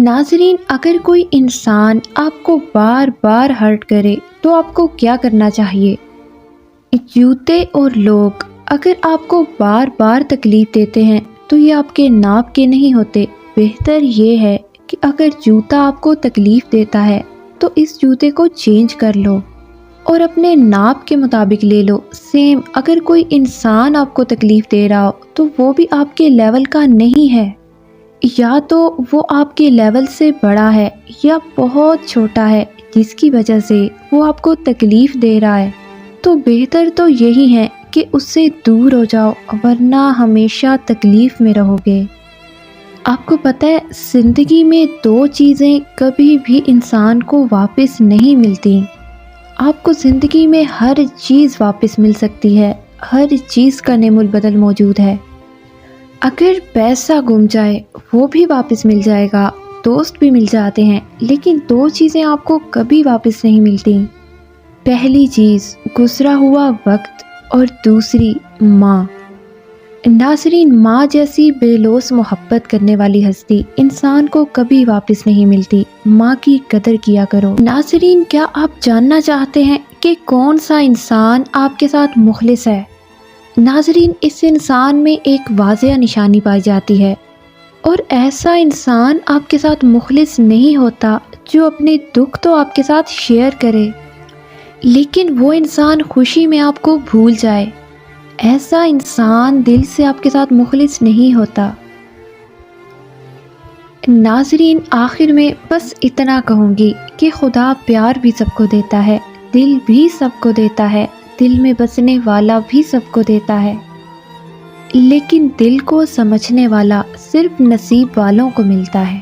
ناظرین، اگر کوئی انسان آپ کو بار بار ہرٹ کرے تو آپ کو کیا کرنا چاہیے؟ جوتے اور لوگ اگر آپ کو بار بار تکلیف دیتے ہیں تو یہ آپ کے ناپ کے نہیں ہوتے۔ بہتر یہ ہے کہ اگر جوتا آپ کو تکلیف دیتا ہے تو اس جوتے کو چینج کر لو اور اپنے ناپ کے مطابق لے لو۔ سیم اگر کوئی انسان آپ کو تکلیف دے رہا ہو تو وہ بھی آپ کے لیول کا نہیں ہے، یا تو وہ آپ کے لیول سے بڑا ہے یا بہت چھوٹا ہے جس کی وجہ سے وہ آپ کو تکلیف دے رہا ہے، تو بہتر تو یہی ہے کہ اس سے دور ہو جاؤ، ورنہ ہمیشہ تکلیف میں رہو گے۔ آپ کو پتہ ہے زندگی میں دو چیزیں کبھی بھی انسان کو واپس نہیں ملتی۔ آپ کو زندگی میں ہر چیز واپس مل سکتی ہے، ہر چیز کا نعم البدل موجود ہے۔ اگر پیسہ گم جائے وہ بھی واپس مل جائے گا، دوست بھی مل جاتے ہیں، لیکن دو چیزیں آپ کو کبھی واپس نہیں ملتی۔ پہلی چیز گزرا ہوا وقت اور دوسری ماں۔ ناظرین، ماں جیسی بے لوث محبت کرنے والی ہستی انسان کو کبھی واپس نہیں ملتی۔ ماں کی قدر کیا کرو۔ ناظرین، کیا آپ جاننا چاہتے ہیں کہ کون سا انسان آپ کے ساتھ مخلص ہے؟ ناظرین، اس انسان میں ایک واضح نشانی پائی جاتی ہے، اور ایسا انسان آپ کے ساتھ مخلص نہیں ہوتا جو اپنے دکھ تو آپ کے ساتھ شیئر کرے لیکن وہ انسان خوشی میں آپ کو بھول جائے۔ ایسا انسان دل سے آپ کے ساتھ مخلص نہیں ہوتا۔ ناظرین، آخر میں بس اتنا کہوں گی کہ خدا پیار بھی سب کو دیتا ہے، دل بھی سب کو دیتا ہے، دل میں بسنے والا بھی سب کو دیتا ہے، لیکن دل کو سمجھنے والا صرف نصیب والوں کو ملتا ہے۔